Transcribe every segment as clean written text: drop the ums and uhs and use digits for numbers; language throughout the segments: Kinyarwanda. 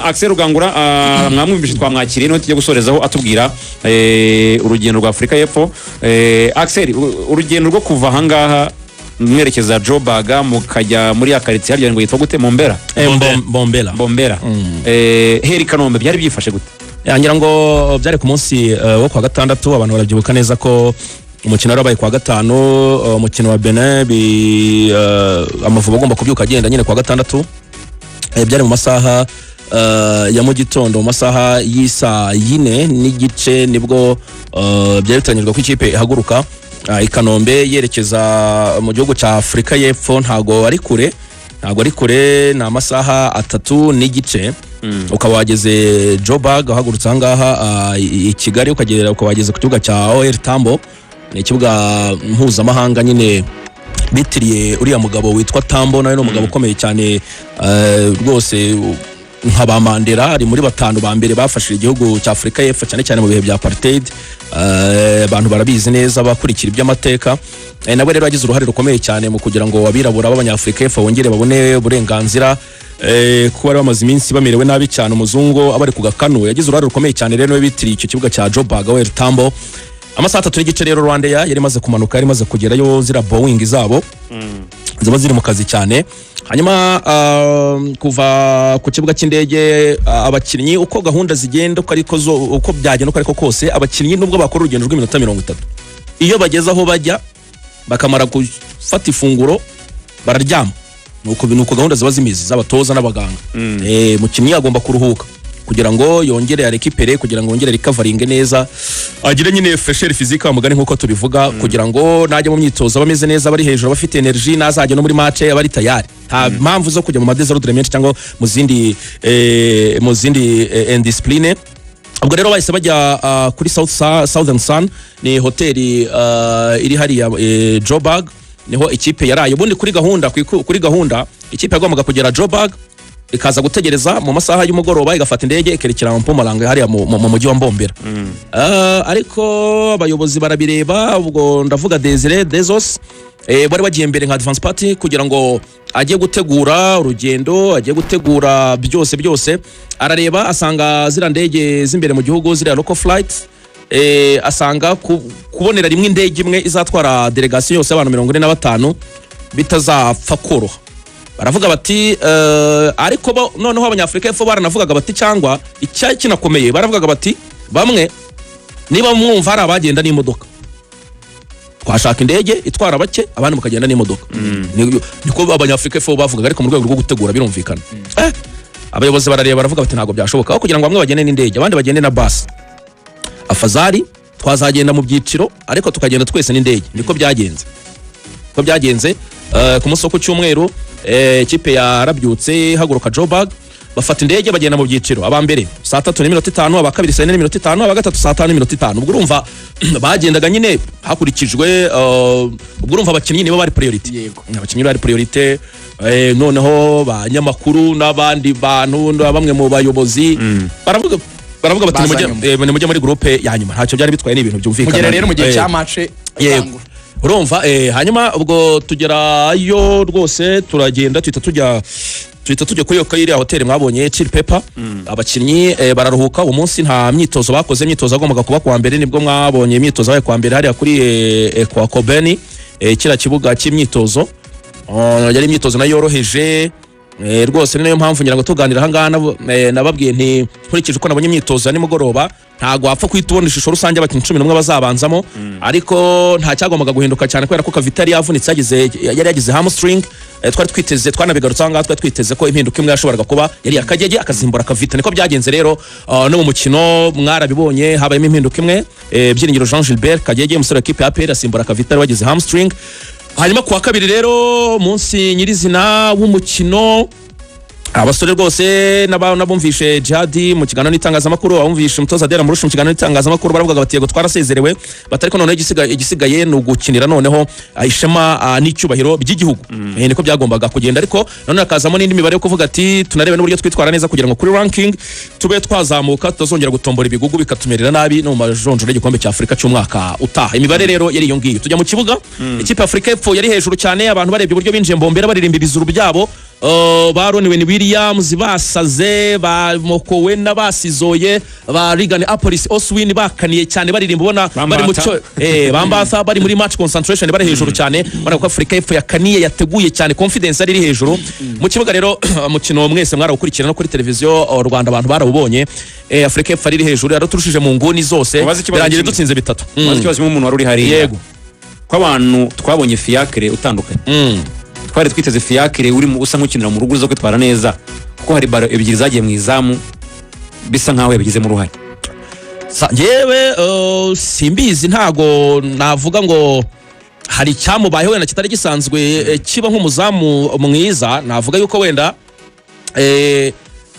hanyuma Axel Rugangura mwamwumvise twamwakiriye no tujye gusorezaho atubwira urugendo rwa Afrika y'Epfo. Axel, urugendo rwo kuva ahangaha mwerekeza Joburg mukajya muri akaritiye harya ngo yitwa gute? Bombera. Heri Kanombe byari byifashe gute? Yangira ngo byari ku munsi wo kwa gatandatu, abantu barabyibuka neza ko umukino warabaye kwa gatanu, umukino wa Benin Amavubi agomba kubyuka agenda nyine kwa gatandatu. Byari mu masaha ya mu gitondo, mu masaha y'isa 4 n'igice nibwo byari bitangirwa ko ikipe ihaguruka i Kanombe yerekeza mu gihugu cya Afrika y'Epfo. Ntago ari kure, na amasaha 3 n'igice ukaba wageze Joburg, uhagurutse ahangaha i Kigali ukagera ukawageze ku kibuga cya OR Tambo. Ni ikibuga mpuzamahanga nyine bitiriye uriya mugabo witwa Tambo, nawe no mugabo ukomeye cyane rwose nka ba Mandela, ari muri batanu ba mbere bafashije igihugu cya Afrika y'Epfo cyane cyane mu bihe bya apartheid. Abantu barabizi neza bakurikira iby'amateka. Nawe rero yagize uruhare rukomeye cyane mu kugira ngo abirabura b'abanyafrika y'Epfo bongere babone uburenganzira, kuba bari bamaze iminsi bamerewe nabi cyane. Umuzungu abari ku gakanu yagize uruhare rukomeye cyane rero bitiriye icyo kibuga cya Joburg OR Tambo. Amasaha 3 n'igice rero Rwanda yari maze kumanuka, yari maze kugerayo zira Boeing zabo ziba ziri mu kazi cyane. Hanyuma kuva ku kibuga cy'indege abakinnyi uko gahunda zigenda uko byagenda uko ariko kose, abakinnyi nubwo bakora urugendo rw'iminota 30 iyo bageze aho bajya bakamara gufata ifunguro bararyama. Nuko gahunda ziba zimizi z'abatoza n'abaganga. Mukinnyi agomba kuruhuka kugira ngo yongere arekipere, kugira ngo yongere recovery neza, agire nyine fresher physique amugane nkuko tubivuga, kugira ngo najye mu myitozo bameze neza, bari hejuru bafite energy, nazajya no muri match abari tayari. Nta mpamvu zo kujya mu madesordre cyangwa mu zindi indiscipline. Ubwo rero bahise bajya kuri Southern Sun, ni hoteli iri hariya Joburg, niho ikipe yaraye. Ubundi kuri gahunda ikipe yagombaga kugera Joburg ikaza gutegereza mu masaha y'umugoroba, igafata indege ikerekera mu Mpumalanga hariya mu mujyi wa Mbombera. Ariko abayobozi barabireba, ubwo ndavuga Desire Dezos bari bagiye mbere nka advance party kugira ngo agiye gutegura urugendo, agiye gutegura byose. Arareba asanga zira ndege z'imbere mu gihugu zira local flights, asanga kubonera rimwe indege imwe izatwara delegation yose y'abantu 45 bitazapfa koroha. Baravuga bati ariko noneho abanyafrika y'Epfo baranavugaga bati cyangwa icyayi kinakomeye, baravugaga bati bamwe niba mwumva hari abagenda n'imodoka, twashaka indege itwara bake abandi mukagenda n'imodoka. Niko abanyafrika y'Epfo bavugaga, ariko mu rwego rwo gutegura birumvikana. Abayobozi barareba baravuga bati ntago byashoboka, kugira ngo bamwe bagende n'indege abandi bagende na bus. Afazari twazagenda mu byiciro ariko tukagenda twese n'indege. Niko byagenze ku munsi wo ku cyumweru. Ikipe yarabyutse haguruka Joburg, bafata indege bagenda mu byiciro. Abambere saa 3:05, abakabiri saa 4:05, abagatatu saa 5:05. Ubwo urumva bagendaga nyine hakurikijwe ubwo urumva abakinnyi nibo bari priority. Yego, abakinnyi bari priority. Noneho banyamakuru n'abandi bantu bamwe mu bayobozi baravuga bati mujye muri groupe ya nyuma. Ntacyo byari bitwaye, n'ibintu byumvikana. Mugere rero mu gihe cya match. Yego, urumva hanyuma ubwo tugerayo rwose turagenda tuhita tujya kuri iriya hoteli mwabonye Chill Pepper. Abakinnyi bararuhuka uwo munsi, nta myitozo bakoze. Imyitozo agombaga kuba kuwa mbere, nibwo mwabonye imyitozo yabaye kuwa mbere hariya kuri kwa Kobeni, kira kibuga cy'imyitozo. Yari imyitozo nayo yoroheje rwose. Niyo mpamvu ngira ngo tuganira hangana nababwiye nti nkurikije uko nabonye imyitozo ya nimugoroba ntago wapfa kwitubona ishusho rusange abakinnyi 11 bazabanzamo, ariko nta cyagombaga guhinduka cyane kubera ko Kavita yari yavunitse, yari yagize hamstring. Twanabigarutse ahangaha, twari twiteze ko impinduka imwe yashoboraga kuba yari Akagege akazimbura Kavita. Niko byagenze rero. No mu mukino mwarabibonye habayemo impinduka imwe. Byiringiro Jean Gilbert Kagege umusore w'ikipe ya APR asimbura Kavita wagize hamstring. Hanyuma kuwa kabiri rero munsi nyirizina w'umukino, abasore rwose nabumvishe Jihadi mu kiganiro n'itangazamakuru, abumvishe umutoza Dera Murusha mu kiganiro n'itangazamakuru, baravuga bati yego twarasezerewe, batariko none igisigaye no gukinira noneho ishema n'icyubahiro by'igihugu. Niko byagombaga kugenda, ariko none akazamo n'indi mibare yo kuvuga ati tunarebe n'uburyo twitwara neza kugira ngo kuri ranking tube twazamuka, tutazongera gutombora ibigugu bikatumerera nabi no mu majonjoro y'igikombe cya Afrika cy'umwaka utaha. Imibare rero yari yongiye. Tujya mu kibuga, ikipe Afrika y'Epfo yari hejuru cyane, abantu barebye uburyo binjiye Mbombera baririmba ibizuru byabo. ba Ronwen Williams basaze, ba Mokowena basizoye, ba Regan Apolis Oswin bakaniye cyane baririmba ubona bari mu cyo bambatha bari muri match concentration bari hejuru cyane, bana ko Afrika y'Epfo yakaniye yateguye cyane, confidence ari hejuru mu kibuga. Rero mukino mwese mwarawukurikirana no kuri televiziyo Rwanda, abantu barawubonye. Afrika y'Epfo ari hejuru yaruturushije mu nguni zose, birangire dutsinze bitatu. Ikibazo umuntu wari uri hari yego ko abantu twabonye fiacre utandukanye, twari twiteze fiacre uri usa nk'ukinira mu rugo zo kwitwara neza, kuko hari baro ebyiri zagiye mu izamu bisa nkaho yabigize mu ruhare. Yewe simbizi, ntago navuga ngo hari cyamubayeho wenda kitari gisanzwe kiba nk'umuzamu mwiza. Navuga yuko wenda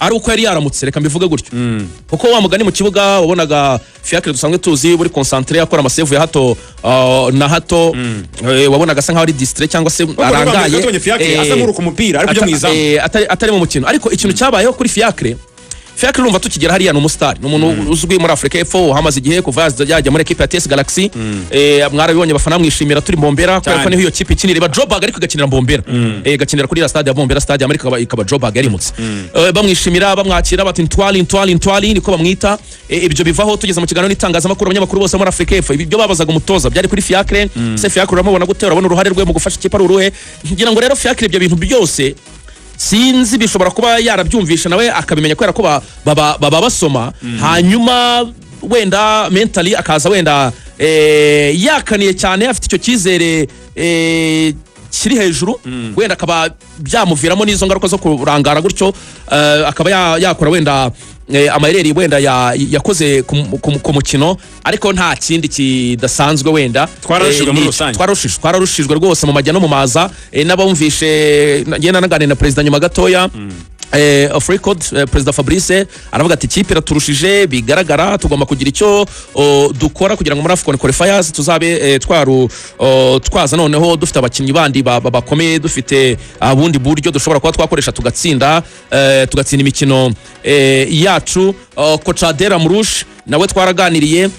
ari uko yari yaramutse, reka mbivuge gutyo, kuko wa mugani mu kibuga wabonaga fiacre dusanzwe tuzi buri concentré akora amasave ya hato na hato, wabonaga asa nkaho ari distrait cyangwa se arangaye, asa nk'uri ku mupira ariko byo mwizamu atari mu mukino. Ariko ikintu cyabayeho kuri fiacre urumva tukigera hariya n'umustar, n'umuntu uzwi muri Afrika y'Epfo, hamaze igihe kuva yajya muri equipe ya TS Galaxy. Mwarabibonye bafana mwishimira turi Mbombera, kubera ko niho iyo kipe ikinira ba Joburg ariko gakinira Mbombera, gakinira kuri la stade ya Mbombera, stade Amerika ikaba Joburg yarimutse. Bamwishimira bamwakira bati ntwali niko bamwita. Ibyo bivaho tugeze mu kiganiro n'itangazamakuru, abanyamakuru bose muri Afrika y'Epfo ibyo babazaga umutoza byari kuri fiacre. Se fiacre uramubona gute, urabona uruhare rwe mu gufasha ikipe ari uruhe? Ngira ngo rero fiacre ibyo bintu byose sinzi bishobora kuba yarabyumvisha nawe akabimenya kubera ko baba basoma, hanyuma wenda mentally akaza wenda yakaniye cyane, afite icyo cyizere kiri hejuru, wenda akaba byamuviramo n'izo ngaruka zo kurangara gutyo, akaba yakora wenda amayeri wenda yakoze ku mukino, ariko nta kindi kidasanzwe. Wenda twararushijwe muri rusange, twararushijwe rwose mu majya no mu maza. N'abumvishe ngenda naganira na president nyuma gatoya of record, President Fabrice aravuga ati ikipe iraturushije, bigaragara tugomba kugira icyo dukora kugira ngo muri Afcon qualifiers tuzabe twaza noneho dufite abakinnyi bandi bakomeye, dufite abundi buryo dushobora kuba twakoresha tugatsinda imikino yacu. Coach Adera Murush nawe twaraganiriye,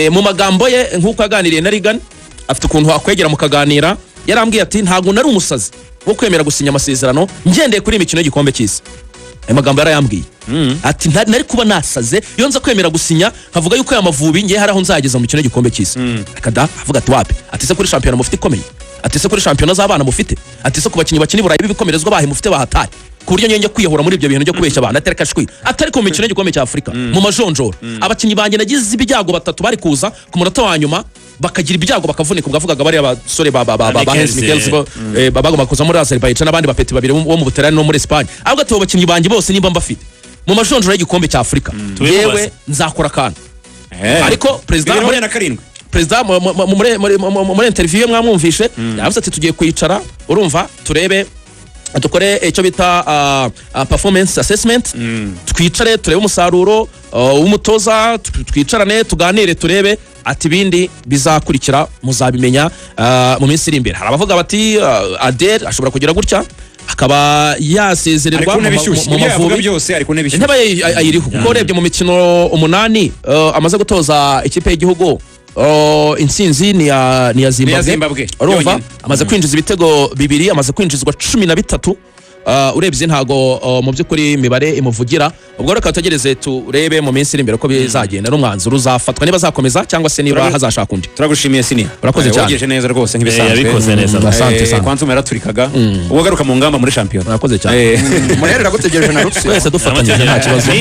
mu magambo ye nk'uko yaganiriye na Regan, afite ukuntu akwegera mukaganira, yarambwiye ati ntago nari umusazi wo kwemera gusinya amasezerano ngendeye kuri imikino y'igikombe cy'isi. Ayo magambo yarayambwiye, ati nari kuba nasaze iyo nza kwemera gusinya nkavuga yuko Amavubi ngiye hari aho nzageza mu mikino y'igikombe cy'isi. Akada avuga ati wapi, ati se kuri championnat mufite ikomeye, ati se kuri championnat z'abana mufite, ati se ku bakinnyi bakina i Burayi b'ibikomerezwa bahe mufite bahatari, ku buryo nyenge kwiyahura muri ibyo bintu byo kubeshya abantu atari kashwi, atari ku mikino y'igikombe cya Afrika mu majonjoro. Abakinnyi banjye nagize ibyago batatu bari kuza ku munota wa nyuma bakagira ibyago bakavunika, ugavugaga bari abasore ba Henry Michels bagomba kuza muri Azerbaijan n'abandi bapeti babiri bo mu Butaliyani no muri Espagne. Ahubwo ati abakinnyi banjye bose nimba mbafite mu majonjoro y'igikombe cya Afrika, yewe nzakora akantu. Ariko president muri interview mwamwumvishe yavuze ati tugiye kwicara, urumva turebe dukore icyo bita performance assessment, twicare turebe umusaruro w'umutoza, twicarane tuganire turebe, ati ibindi bizakurikira muzabimenya mu minsi iri imbere. Hari abavuga bati Adel ashobora kugira gutya akaba yasezererwa mu Mavubi, intebe ayiriho kuko urebye mu mikino 8 amaze gutoza ikipe y'igihugu, intsinzi ni ya Zimbabwe, urumva amaze kwinjiza ibitego 2, amaze kwinjizwa 13. Urebye ntago mu by'ukuri imibare imuvugira. Ubwo reka tutegereze turebe mu minsi iri imbere ko bizagenda n'umwanzuro uzafatwa niba zakomeza cyangwa se niba hazashaka undi. Turagushimiye Sini, urakoze cyane, wageje neza rwose nk'ibisanzwe, yabikoze neza, asante sana. Kwanza umeraturikaga ubagaruka mu ngamba muri champion, urakoze cyane. Muherera gutegereje na Rutsiro twese dufatanyije nta kibazo.